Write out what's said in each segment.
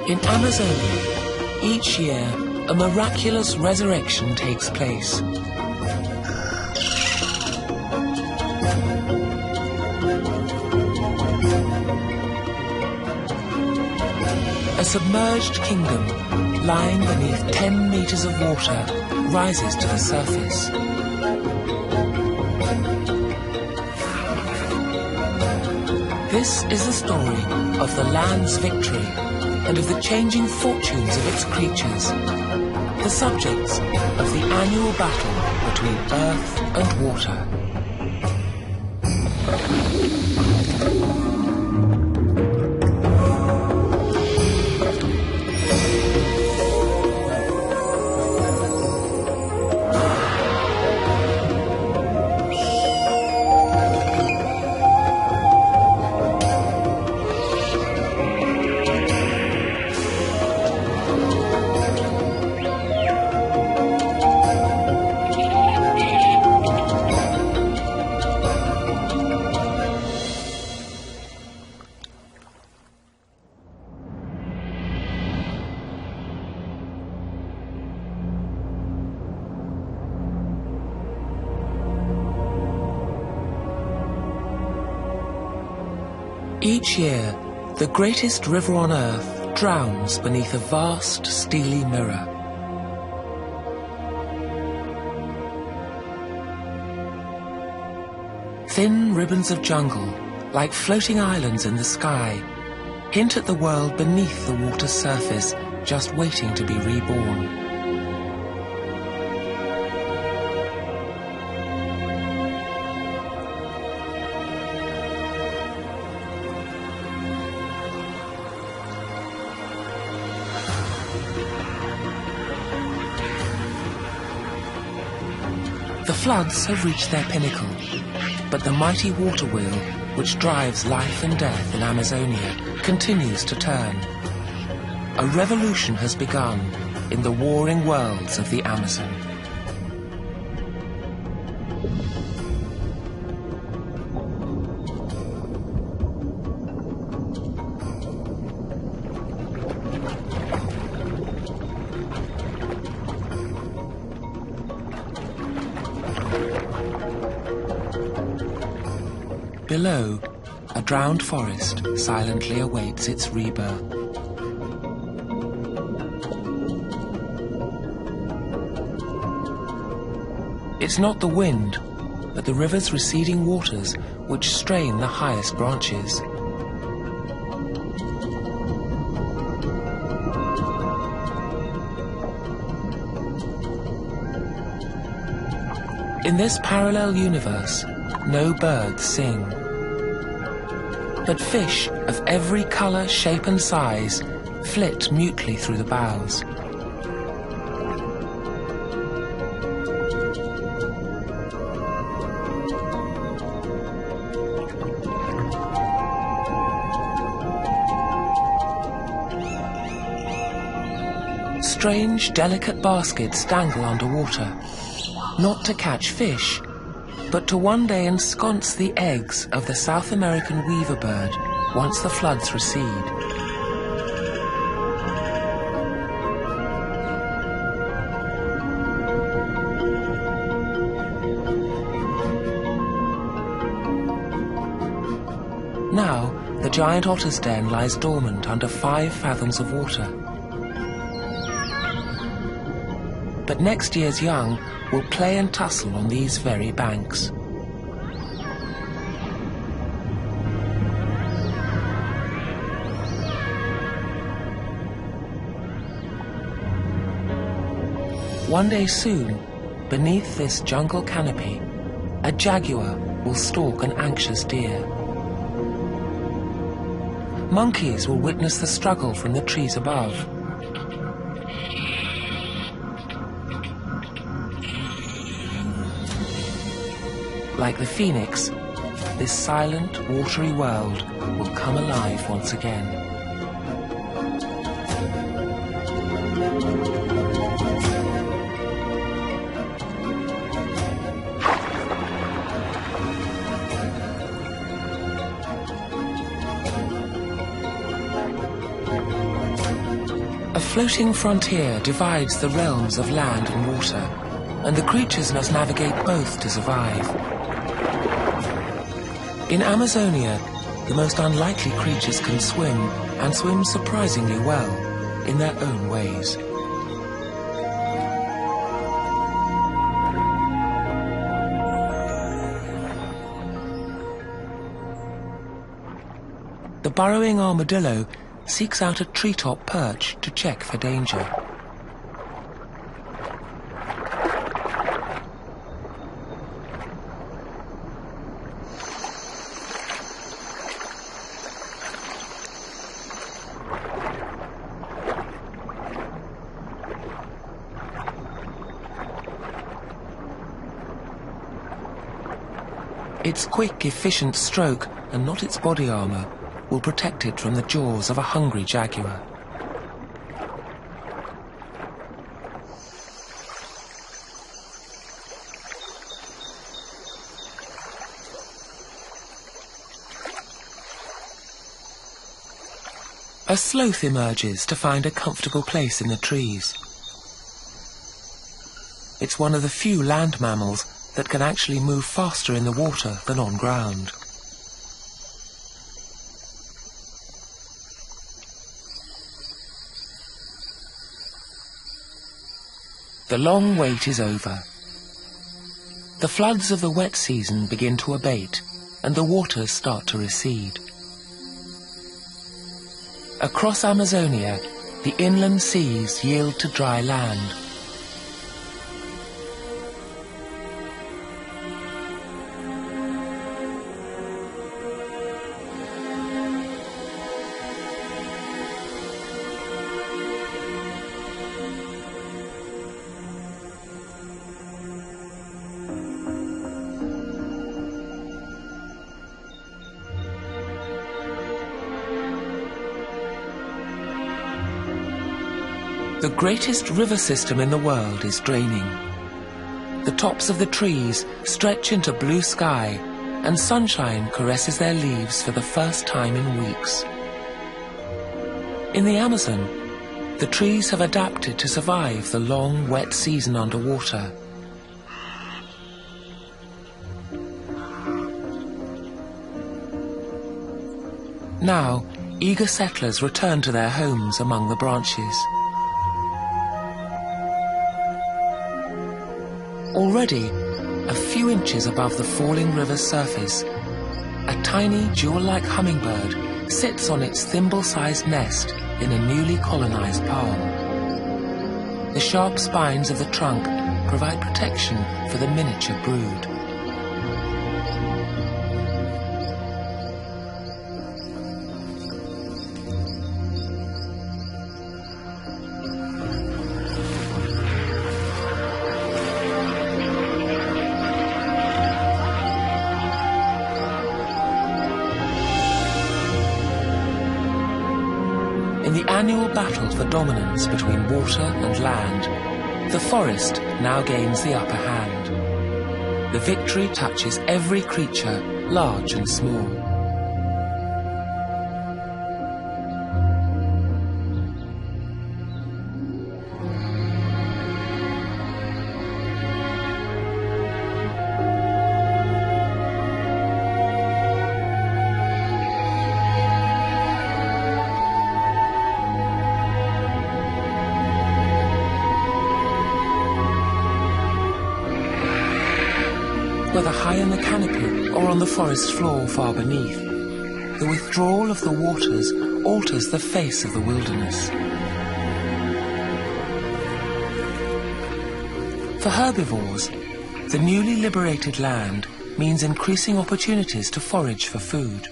In Amazonia, each year, a miraculous resurrection takes place. A submerged kingdom, lying beneath 10 meters of water, rises to the surface. This is the story of the land's victory and of the changing fortunes of its creatures, the subjects of the annual battle between earth and water. Each year, the greatest river on Earth drowns beneath a vast, steely mirror. Thin ribbons of jungle, like floating islands in the sky, hint at the world beneath the water's surface, just waiting to be reborn. The floods have reached their pinnacle, but the mighty water wheel, which drives life and death in Amazonia, continues to turn. A revolution has begun in the warring worlds of the Amazon. Below, a drowned forest silently awaits its rebirth. It's not the wind, but the river's receding waters which strain the highest branches. In this parallel universe, no birds sing. But fish of every color, shape and size flit mutely through the boughs. Strange, delicate baskets dangle underwater, not to catch fish, but to one day ensconce the eggs of the South American weaver bird once the floods recede. Now, the giant otter's den lies dormant under 5 fathoms of water. But next year's young will play and tussle on these very banks. One day soon, beneath this jungle canopy, a jaguar will stalk an anxious deer. Monkeys will witness the struggle from the trees above. Like the phoenix, this silent, watery world will come alive once again. floating frontier divides the realms of land and water, and the creatures must navigate both to survive. In Amazonia, the most unlikely creatures can swim, and swim surprisingly well, in their own ways. The burrowing armadillo seeks out a treetop perch to check for danger. Its quick, efficient stroke, and not its body armor, will protect it from the jaws of a hungry jaguar. A sloth emerges to find a comfortable place in the trees. It's one of the few land mammals that can actually move faster in the water than on ground. The long wait is over. The floods of the wet season begin to abate, and the waters start to recede. Across Amazonia, the inland seas yield to dry land. The greatest river system in the world is draining. The tops of the trees stretch into blue sky, and sunshine caresses their leaves for the first time in weeks. In the Amazon, the trees have adapted to survive the long, wet season underwater. Now, eager settlers return to their homes among the branches. Already, a few inches above the falling river's surface, a tiny jewel-like hummingbird sits on its thimble-sized nest in a newly colonized palm. The sharp spines of the trunk provide protection for the miniature brood. In the annual battle for dominance between water and land, the forest now gains the upper hand. The victory touches every creature, large and small. Whether high in the canopy or on the forest floor far beneath, the withdrawal of the waters alters the face of the wilderness. For herbivores, the newly liberated land means increasing opportunities to forage for food.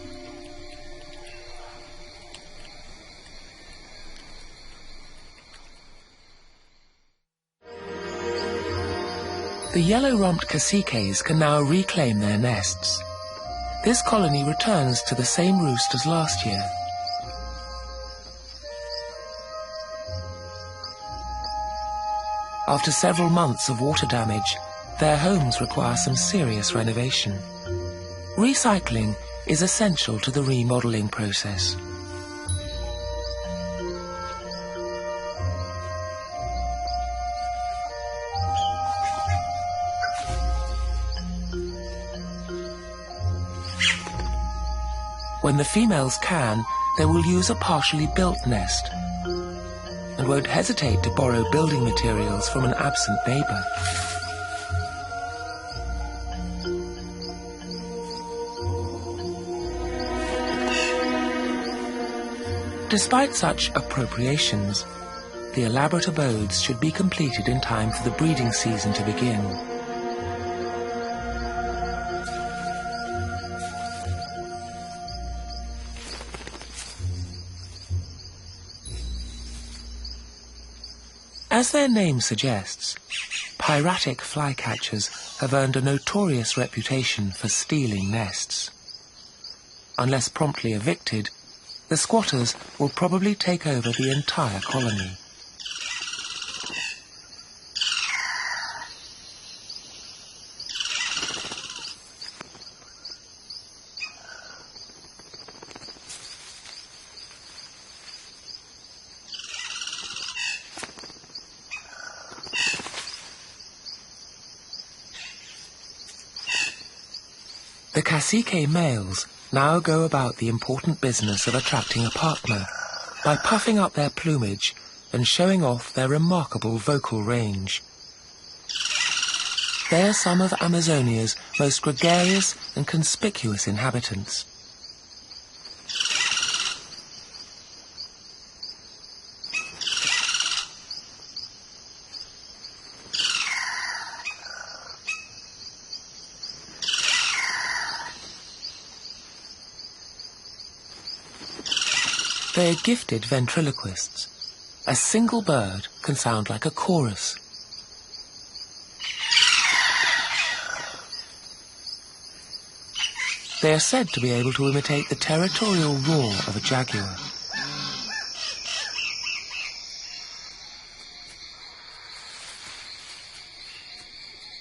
The yellow-rumped caciques can now reclaim their nests. This colony returns to the same roost as last year. After several months of water damage, their homes require some serious renovation. Recycling is essential to the remodeling process. When the females can, they will use a partially built nest and won't hesitate to borrow building materials from an absent neighbor. Despite such appropriations, the elaborate abodes should be completed in time for the breeding season to begin. As their name suggests, piratic flycatchers have earned a notorious reputation for stealing nests. Unless promptly evicted, the squatters will probably take over the entire colony. The cacique males now go about the important business of attracting a partner by puffing up their plumage and showing off their remarkable vocal range. They are some of Amazonia's most gregarious and conspicuous inhabitants. They are gifted ventriloquists. A single bird can sound like a chorus. They are said to be able to imitate the territorial roar of a jaguar.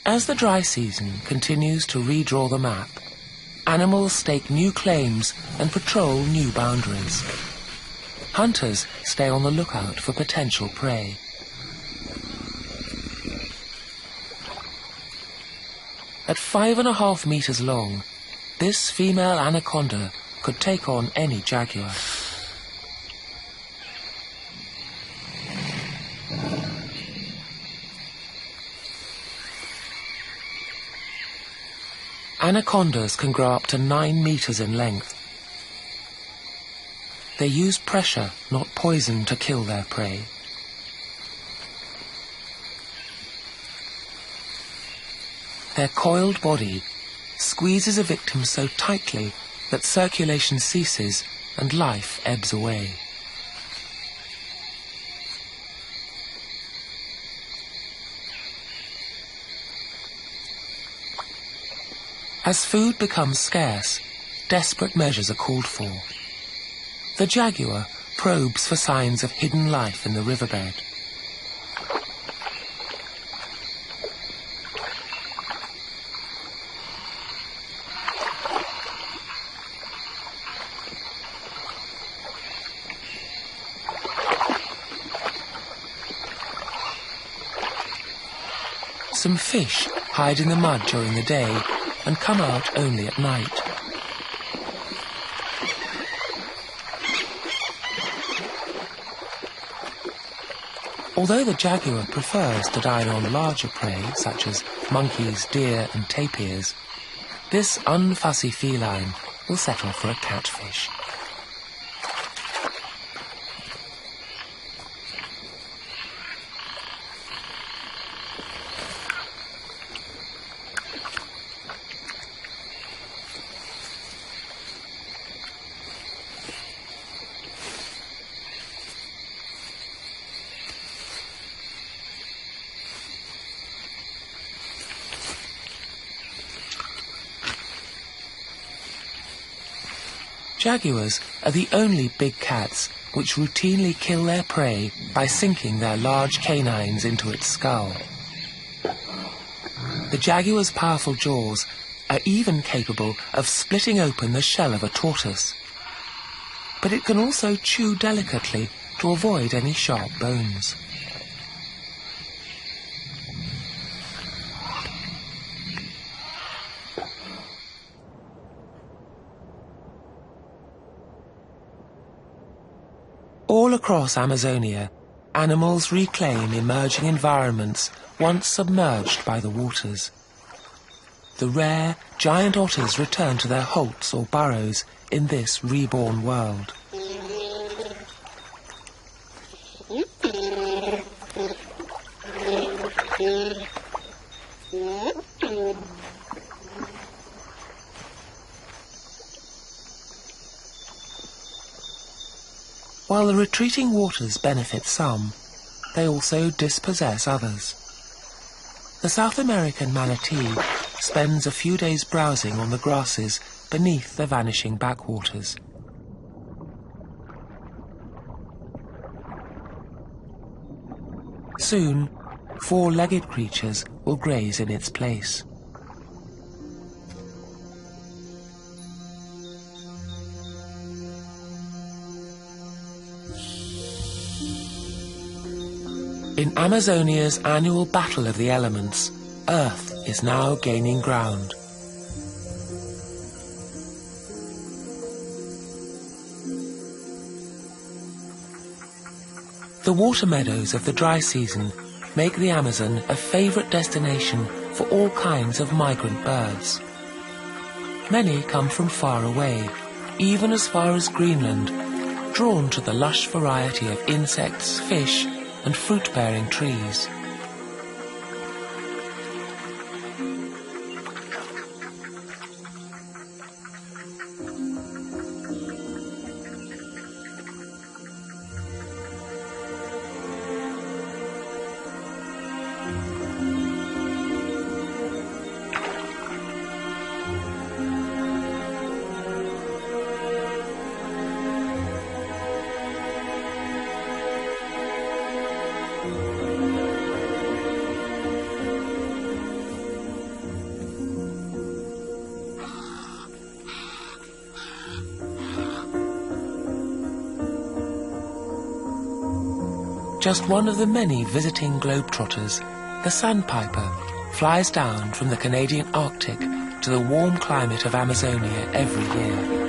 As the dry season continues to redraw the map, animals stake new claims and patrol new boundaries. Hunters stay on the lookout for potential prey. At 5.5 meters long, this female anaconda could take on any jaguar. Anacondas can grow up to 9 meters in length. They use pressure, not poison, to kill their prey. Their coiled body squeezes a victim so tightly that circulation ceases and life ebbs away. As food becomes scarce, desperate measures are called for. The jaguar probes for signs of hidden life in the riverbed. Some fish hide in the mud during the day and come out only at night. Although the jaguar prefers to dine on larger prey, such as monkeys, deer and tapirs, this unfussy feline will settle for a catfish. Jaguars are the only big cats which routinely kill their prey by sinking their large canines into its skull. The jaguar's powerful jaws are even capable of splitting open the shell of a tortoise. But it can also chew delicately to avoid any sharp bones. All across Amazonia, animals reclaim emerging environments once submerged by the waters. The rare, giant otters return to their holts or burrows in this reborn world. While the retreating waters benefit some, they also dispossess others. The South American manatee spends a few days browsing on the grasses beneath the vanishing backwaters. Soon, four-legged creatures will graze in its place. In Amazonia's annual battle of the elements, Earth is now gaining ground. The water meadows of the dry season make the Amazon a favorite destination for all kinds of migrant birds. Many come from far away, even as far as Greenland, drawn to the lush variety of insects, fish, and fruit-bearing trees. Just one of the many visiting globetrotters, the sandpiper flies down from the Canadian Arctic to the warm climate of Amazonia every year.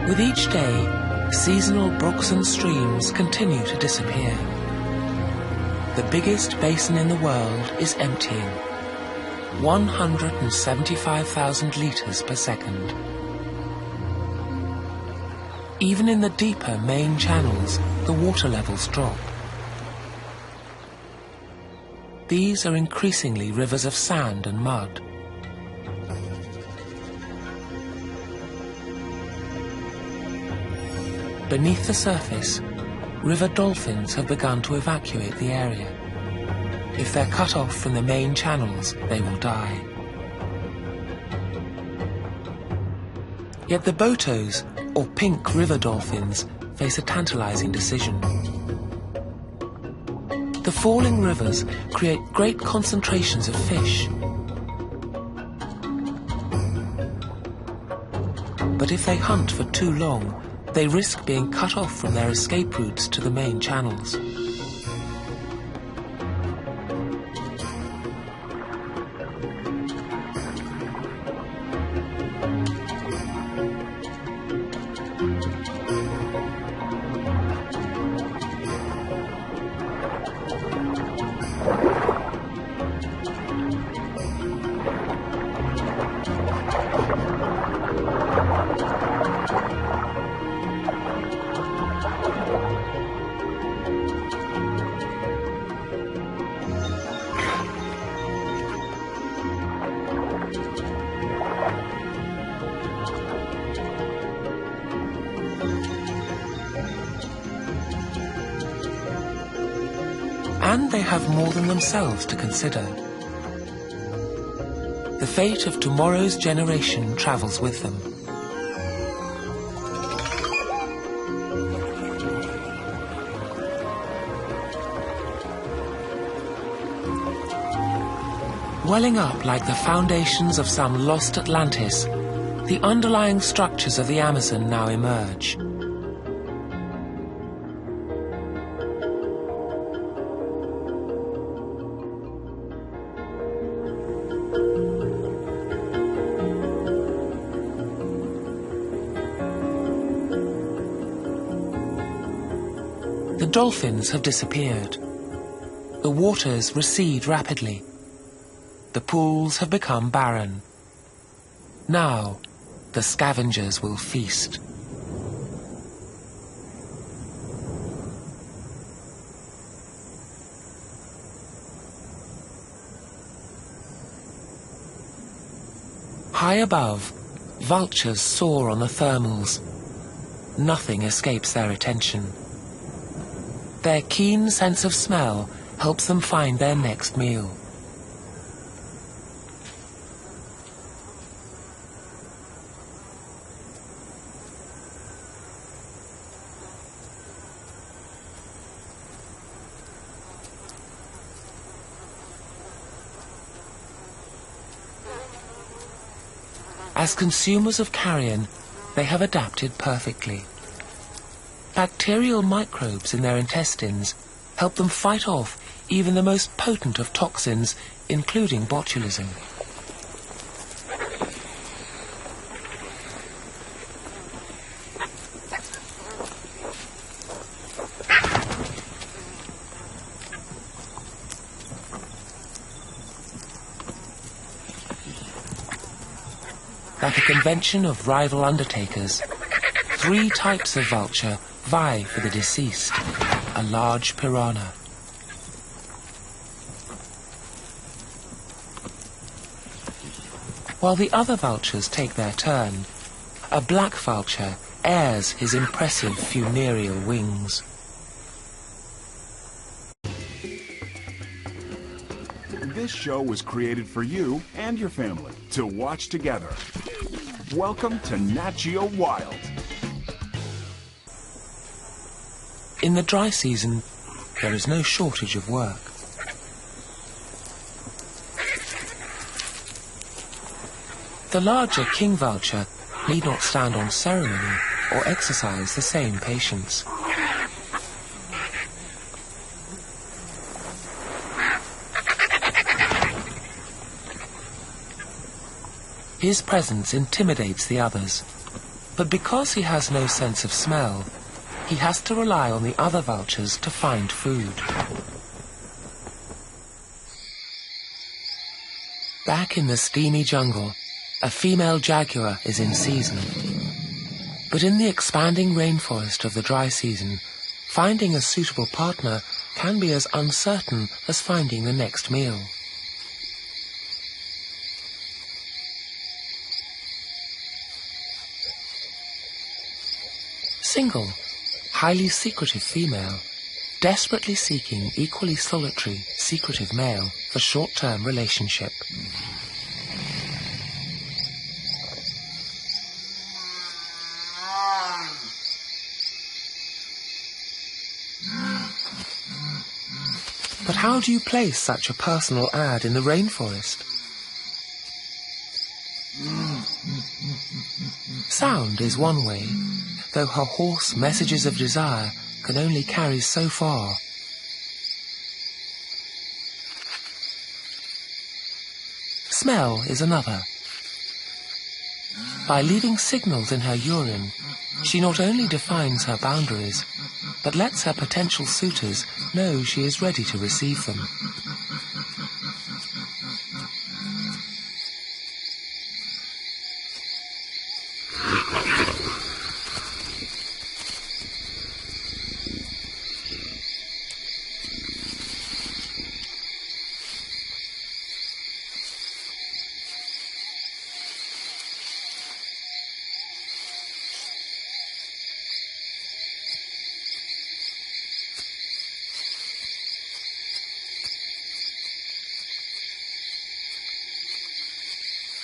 With each day, seasonal brooks and streams continue to disappear. The biggest basin in the world is emptying, 175,000 litres per second. Even in the deeper main channels, the water levels drop. These are increasingly rivers of sand and mud. Beneath the surface, river dolphins have begun to evacuate the area. If they're cut off from the main channels, they will die. Yet the botos, or pink river dolphins, face a tantalizing decision. The falling rivers create great concentrations of fish. But if they hunt for too long, they risk being cut off from their escape routes to the main channels. And they have more than themselves to consider. The fate of tomorrow's generation travels with them. Welling up like the foundations of some lost Atlantis, the underlying structures of the Amazon now emerge. The dolphins have disappeared. The waters recede rapidly. The pools have become barren. Now, the scavengers will feast. High above, vultures soar on the thermals. Nothing escapes their attention. Their keen sense of smell helps them find their next meal. As consumers of carrion, they have adapted perfectly. Bacterial microbes in their intestines help them fight off even the most potent of toxins, including botulism. Like a convention of rival undertakers, 3 types of vulture vie for the deceased: a large piranha, while the other vultures take their turn. A black vulture airs his impressive funereal wings. This show was created for you and your family to watch together. Welcome to Nat Geo Wild. In the dry season, there is no shortage of work. The larger king vulture need not stand on ceremony or exercise the same patience. His presence intimidates the others, but because he has no sense of smell, he has to rely on the other vultures to find food. Back in the steamy jungle, a female jaguar is in season. But in the expanding rainforest of the dry season, finding a suitable partner can be as uncertain as finding the next meal. Single, highly secretive female, desperately seeking equally solitary, secretive male for short-term relationship. But how do you place such a personal ad in the rainforest? Sound is one way, though her hoarse messages of desire can only carry so far. Smell is another. By leaving signals in her urine, she not only defines her boundaries, but lets her potential suitors know she is ready to receive them.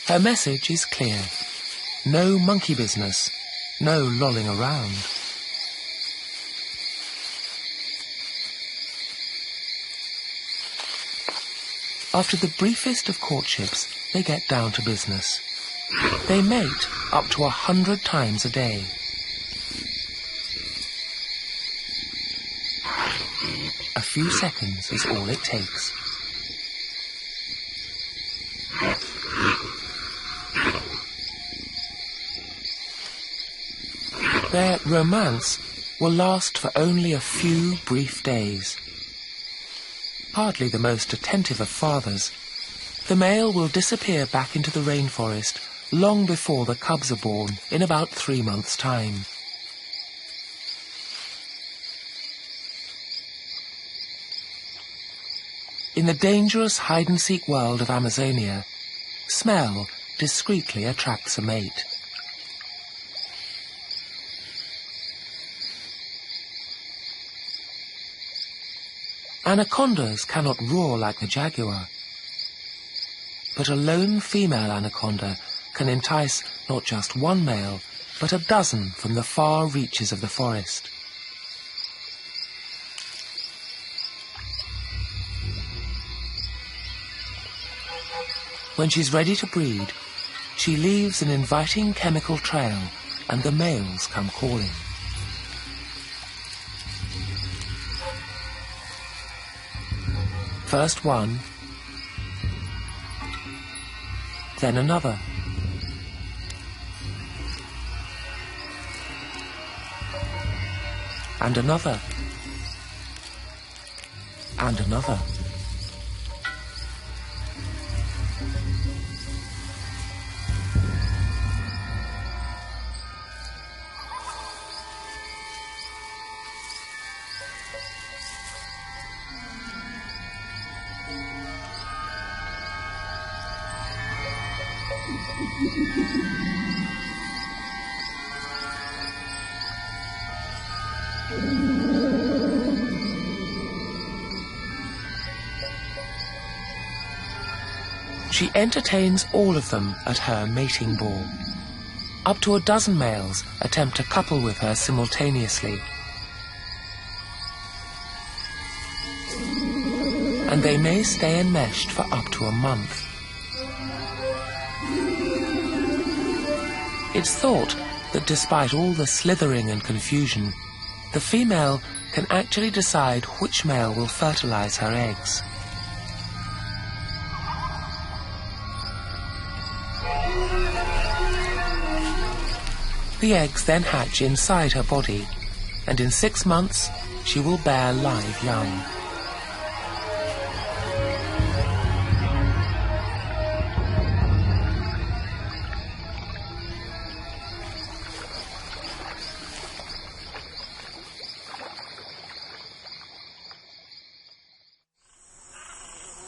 Her message is clear. No monkey business, no lolling around. After the briefest of courtships, they get down to business. They mate up to 100 times a day. A few seconds is all it takes. Their romance will last for only a few brief days. Hardly the most attentive of fathers, the male will disappear back into the rainforest long before the cubs are born in about 3 months' time. In the dangerous hide-and-seek world of Amazonia, smell discreetly attracts a mate. Anacondas cannot roar like the jaguar, but a lone female anaconda can entice not just one male, but a dozen from the far reaches of the forest. When she's ready to breed, she leaves an inviting chemical trail, and the males come calling. First one, then another. And another. And another. She entertains all of them at her mating ball. Up to a dozen males attempt to couple with her simultaneously. And they may stay enmeshed for up to a month. It's thought that despite all the slithering and confusion, the female can actually decide which male will fertilize her eggs. The eggs then hatch inside her body, and in 6 months she will bear live young.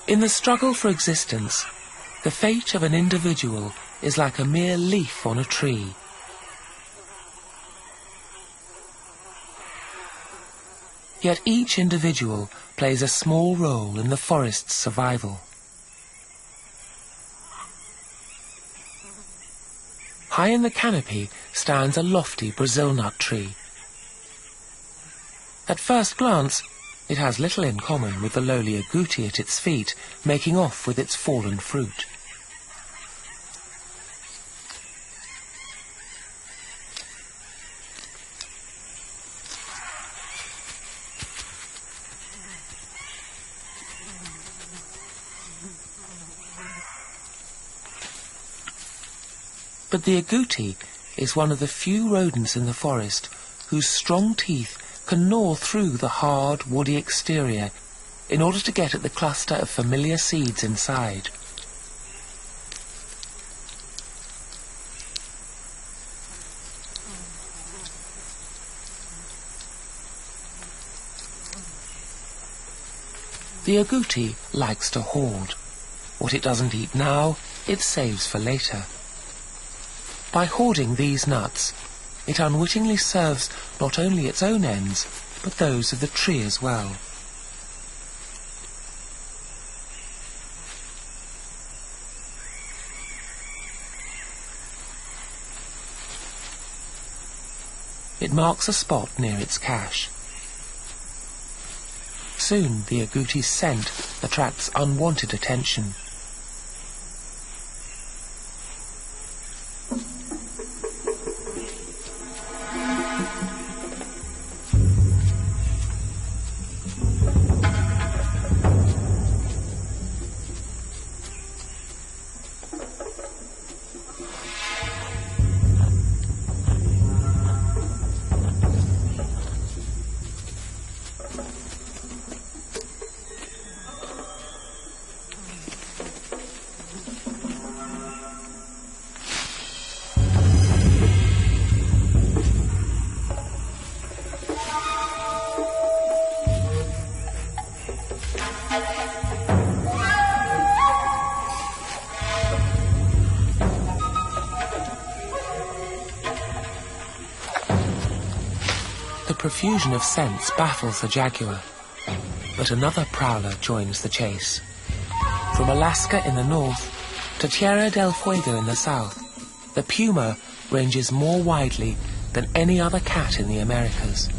In the struggle for existence, the fate of an individual is like a mere leaf on a tree. Yet each individual plays a small role in the forest's survival. High in the canopy stands a lofty Brazil nut tree. At first glance, it has little in common with the lowly agouti at its feet, making off with its fallen fruit. But the agouti is one of the few rodents in the forest whose strong teeth can gnaw through the hard, woody exterior in order to get at the cluster of familiar seeds inside. The agouti likes to hoard. What it doesn't eat now, it saves for later. By hoarding these nuts, it unwittingly serves not only its own ends, but those of the tree as well. It marks a spot near its cache. Soon the agouti's scent attracts unwanted attention. The profusion of scents baffles the jaguar, but another prowler joins the chase. From Alaska in the north to Tierra del Fuego in the south, the puma ranges more widely than any other cat in the Americas.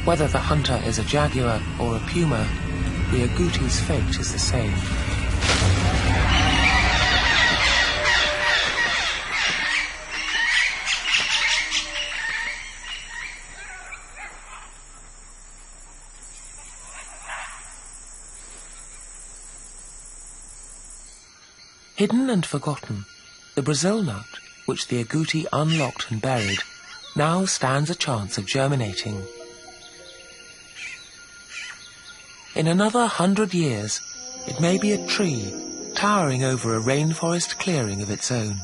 Whether the hunter is a jaguar or a puma, the agouti's fate is the same. Hidden and forgotten, the Brazil nut, which the agouti unlocked and buried, now stands a chance of germinating. In another 100 years, it may be a tree towering over a rainforest clearing of its own.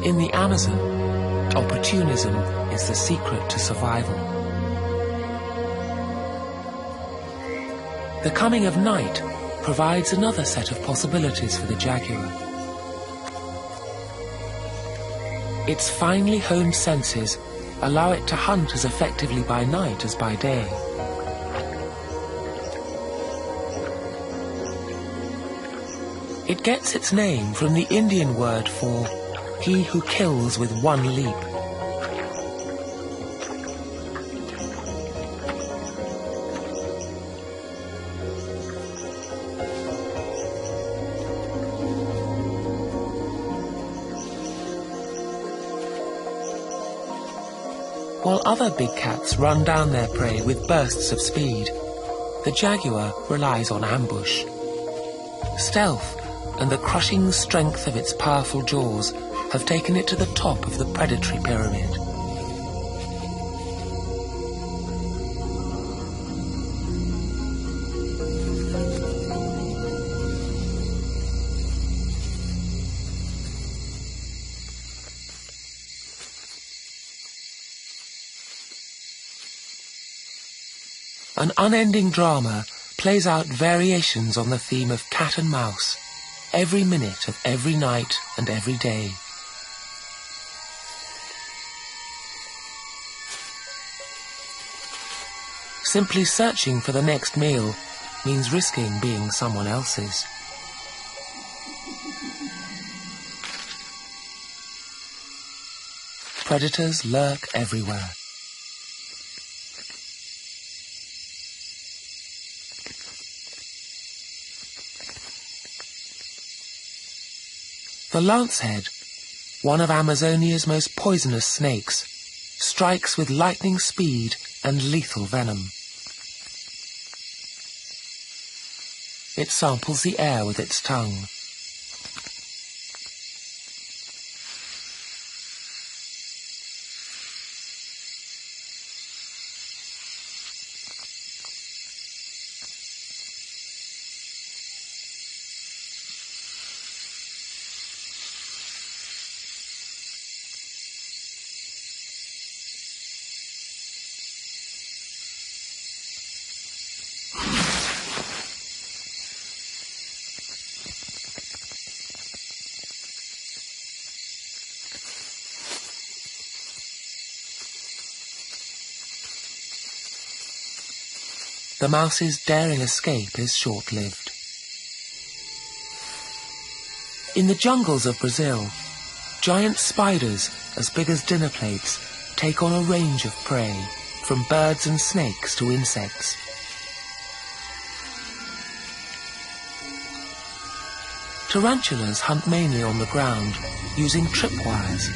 In the Amazon, opportunism is the secret to survival. The coming of night provides another set of possibilities for the jaguar. Its finely honed senses allow it to hunt as effectively by night as by day. It gets its name from the Indian word for he who kills with one leap. While other big cats run down their prey with bursts of speed, the jaguar relies on ambush. Stealth and the crushing strength of its powerful jaws have taken it to the top of the predatory pyramid. An unending drama plays out variations on the theme of cat and mouse, every minute of every night and every day. Simply searching for the next meal means risking being someone else's. Predators lurk everywhere. The lancehead, one of Amazonia's most poisonous snakes, strikes with lightning speed and lethal venom. It samples the air with its tongue. the mouse's daring escape is short-lived. In the jungles of Brazil, giant spiders as big as dinner plates take on a range of prey, from birds and snakes to insects. Tarantulas hunt mainly on the ground, using tripwires,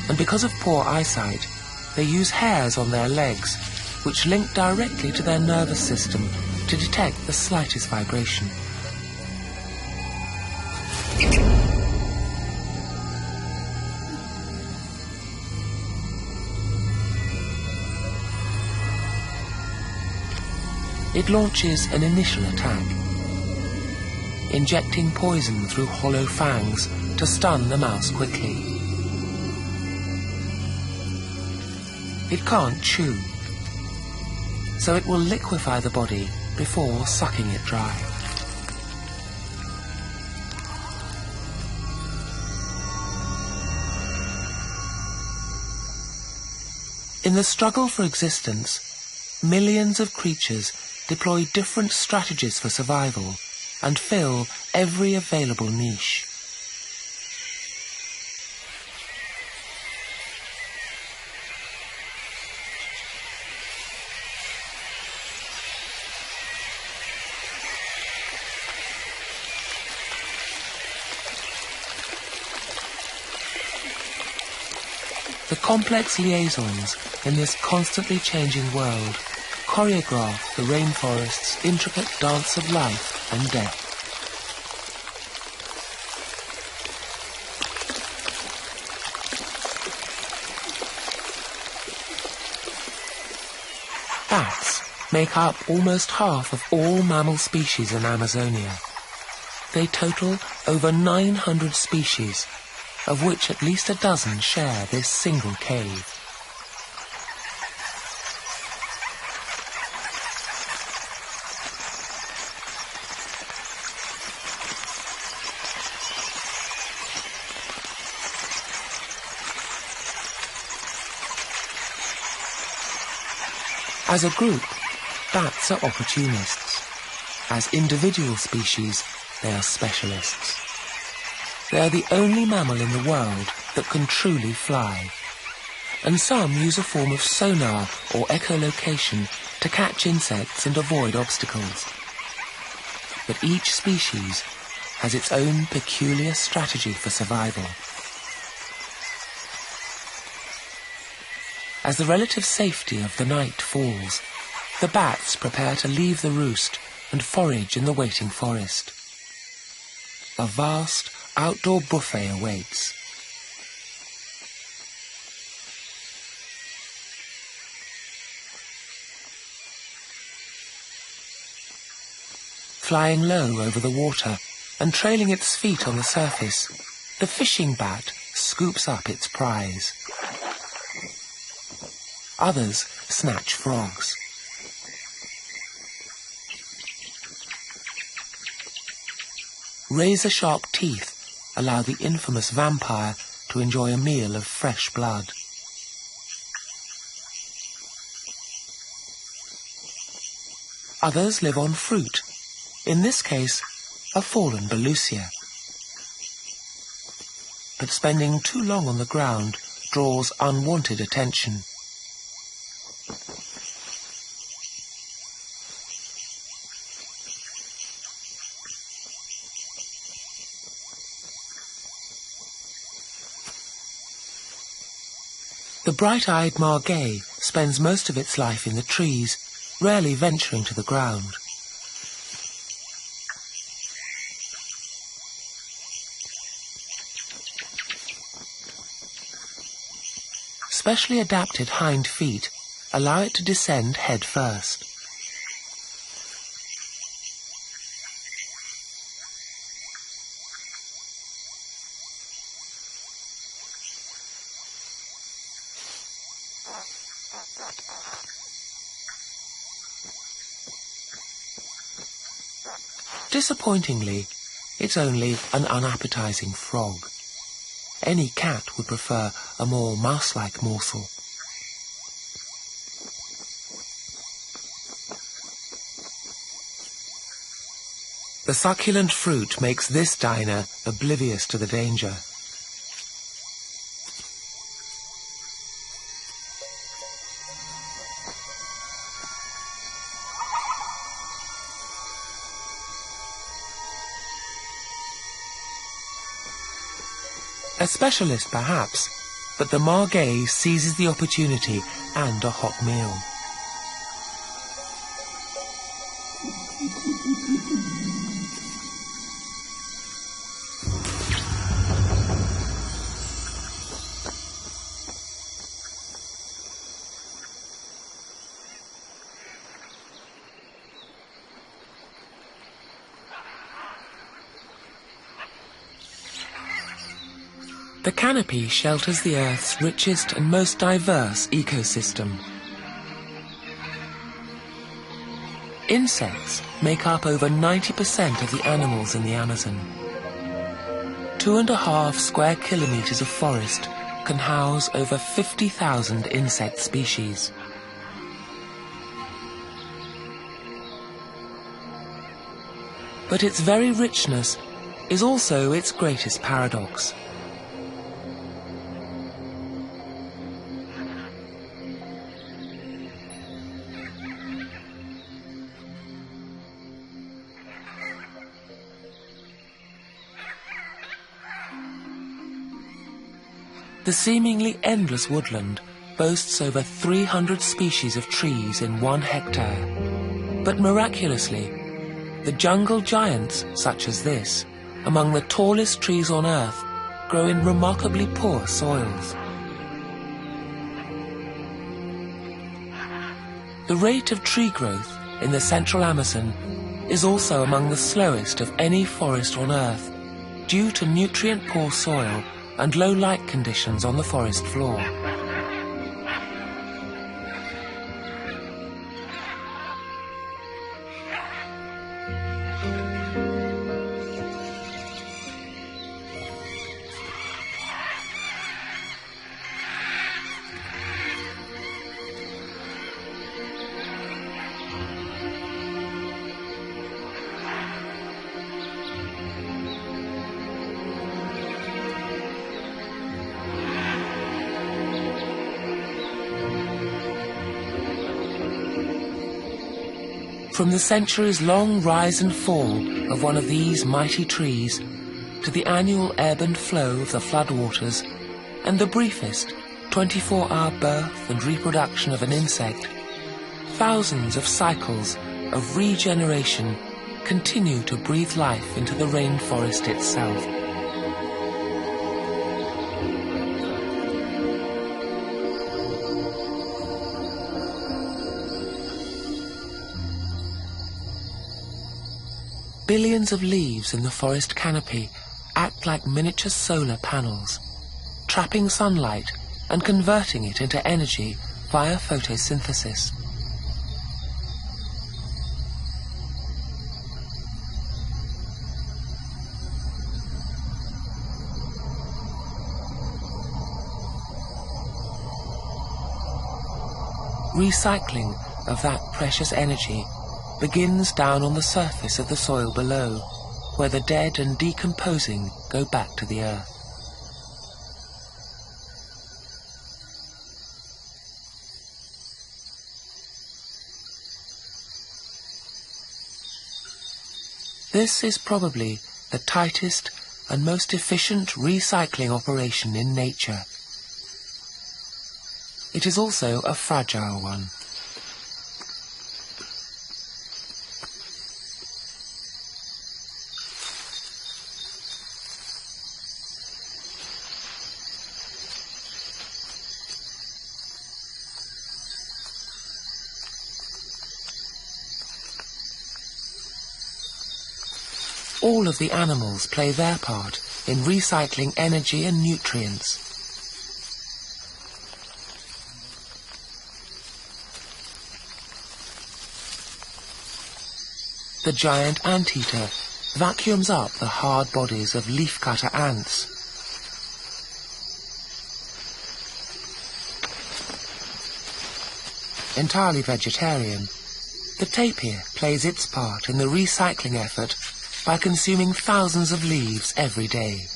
and because of poor eyesight, they use hairs on their legs, which link directly to their nervous system to detect the slightest vibration. It launches an initial attack, injecting poison through hollow fangs to stun the mouse quickly. It can't chew, so it will liquefy the body before sucking it dry. In the struggle for existence, millions of creatures deploy different strategies for survival and fill every available niche. The complex liaisons in this constantly changing world choreograph the rainforest's intricate dance of life and death. Bats make up almost half of all mammal species in Amazonia. They total over 900 species, of which at least a dozen share this single cave. As a group, bats are opportunists. As individual species, they are specialists. They are the only mammal in the world that can truly fly, and some use a form of sonar or echolocation to catch insects and avoid obstacles. But each species has its own peculiar strategy for survival. As the relative safety of the night falls, the bats prepare to leave the roost and forage in the waiting forest. A vast outdoor buffet awaits. Flying low over the water and trailing its feet on the surface, the fishing bat scoops up its prize. Others snatch frogs. Razor-sharp teeth allow the infamous vampire to enjoy a meal of fresh blood. Others live on fruit, in this case, a fallen Bellucia. But spending too long on the ground draws unwanted attention. The bright-eyed margay spends most of its life in the trees, rarely venturing to the ground. Specially adapted hind feet allow it to descend head first. Disappointingly, it's only an unappetizing frog. Any cat would prefer a more mouse-like morsel. The succulent fruit makes this diner oblivious to the danger. A specialist perhaps, but the Margay seizes the opportunity and a hot meal. The canopy shelters the Earth's richest and most diverse ecosystem. Insects make up over 90% of the animals in the Amazon. 2.5 square kilometers of forest can house over 50,000 insect species. But its very richness is also its greatest paradox. The seemingly endless woodland boasts over 300 species of trees in 1 hectare. But miraculously, the jungle giants, such as this, among the tallest trees on Earth, grow in remarkably poor soils. The rate of tree growth in the central Amazon is also among the slowest of any forest on Earth, due to nutrient-poor soil and low light conditions on the forest floor. From the centuries-long rise and fall of one of these mighty trees to the annual ebb and flow of the floodwaters and the briefest 24-hour birth and reproduction of an insect, thousands of cycles of regeneration continue to breathe life into the rainforest itself. Billions of leaves in the forest canopy act like miniature solar panels, trapping sunlight and converting it into energy via photosynthesis. Recycling of that precious energy begins down on the surface of the soil below, where the dead and decomposing go back to the earth. This is probably the tightest and most efficient recycling operation in nature. It is also a fragile one. All of the animals play their part in recycling energy and nutrients. The giant anteater vacuums up the hard bodies of leafcutter ants. Entirely vegetarian, the tapir plays its part in the recycling effort by consuming thousands of leaves every day.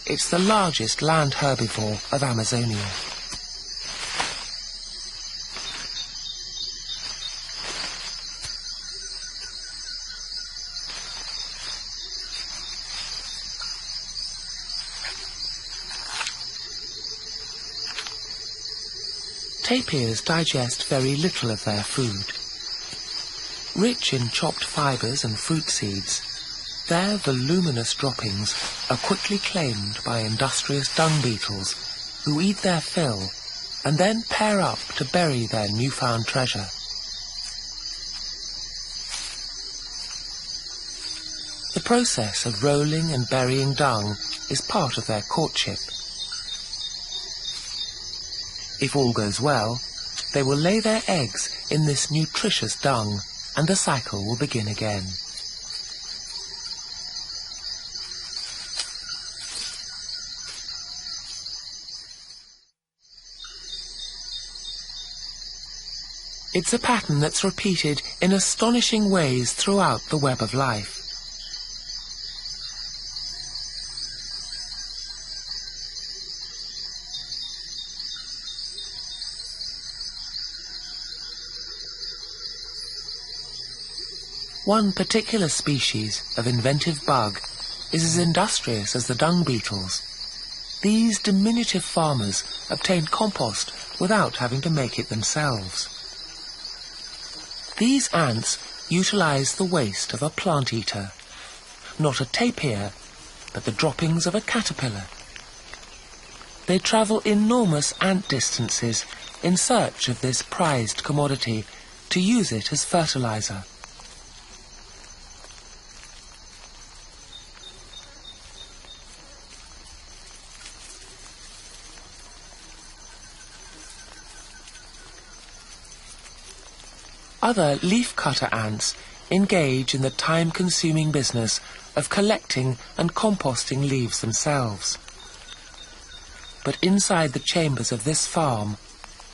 It's the largest land herbivore of Amazonia. Tapirs digest very little of their food. Rich in chopped fibres and fruit seeds, their voluminous droppings are quickly claimed by industrious dung beetles who eat their fill and then pair up to bury their newfound treasure. The process of rolling and burying dung is part of their courtship. If all goes well, they will lay their eggs in this nutritious dung, and the cycle will begin again. It's a pattern that's repeated in astonishing ways throughout the web of life. One particular species of inventive bug is as industrious as the dung beetles. These diminutive farmers obtain compost without having to make it themselves. These ants utilize the waste of a plant eater, not a tapir, but the droppings of a caterpillar. They travel enormous ant distances in search of this prized commodity to use it as fertilizer. Other leaf-cutter ants engage in the time-consuming business of collecting and composting leaves themselves. But inside the chambers of this farm,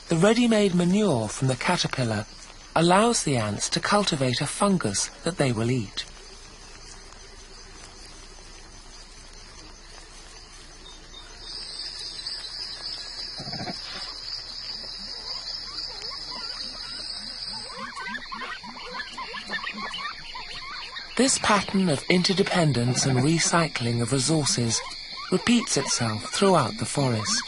the ready-made manure from the caterpillar allows the ants to cultivate a fungus that they will eat. This pattern of interdependence and recycling of resources repeats itself throughout the forest.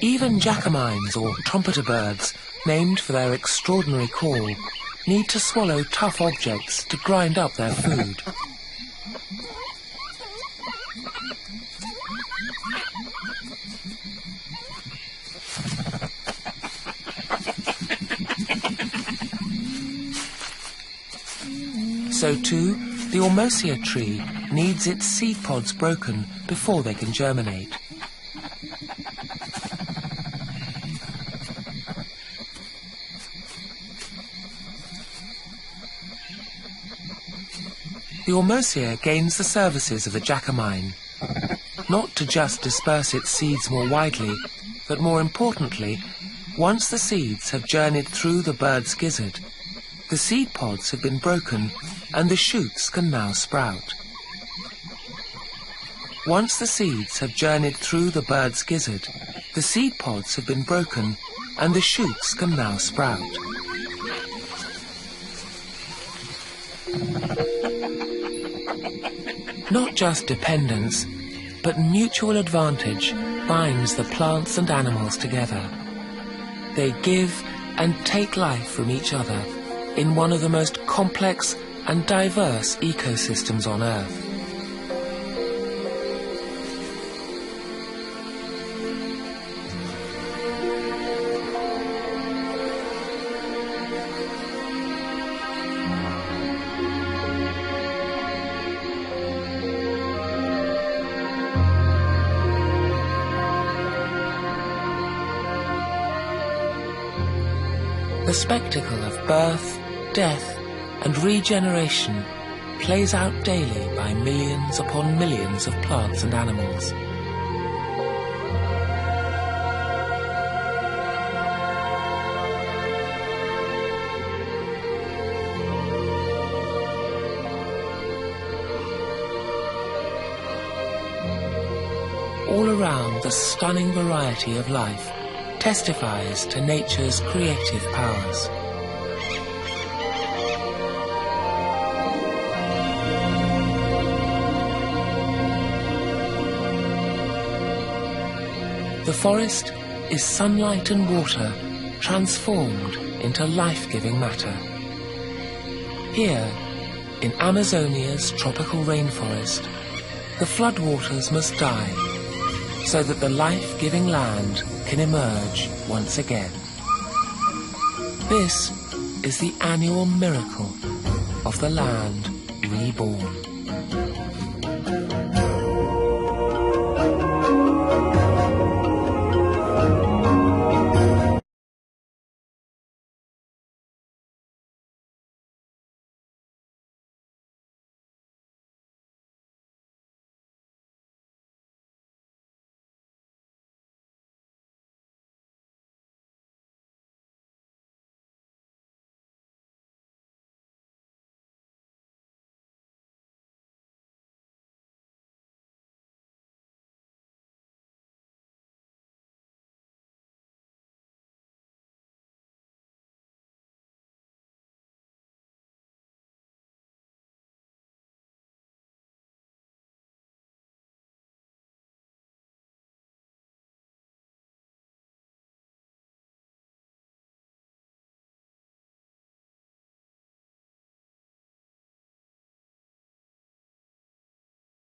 Even jacamines, or trumpeter birds, named for their extraordinary call, need to swallow tough objects to grind up their food. So too, the Ormosia tree needs its seed pods broken before they can germinate. The Ormosia gains the services of the jacamine, not to just disperse its seeds more widely, but more importantly, once the seeds have journeyed through the bird's gizzard, the seed pods have been broken and the shoots can now sprout. Once the seeds have journeyed through the bird's gizzard, the seed pods have been broken and the shoots can now sprout. Not just dependence, but mutual advantage binds the plants and animals together. They give and take life from each other in one of the most complex and diverse ecosystems on Earth. The spectacle of birth, death, and regeneration plays out daily by millions upon millions of plants and animals. All around, the stunning variety of life testifies to nature's creative powers. The forest is sunlight and water transformed into life-giving matter. Here, in Amazonia's tropical rainforest, the floodwaters must die so that the life-giving land can emerge once again. This is the annual miracle of the land reborn.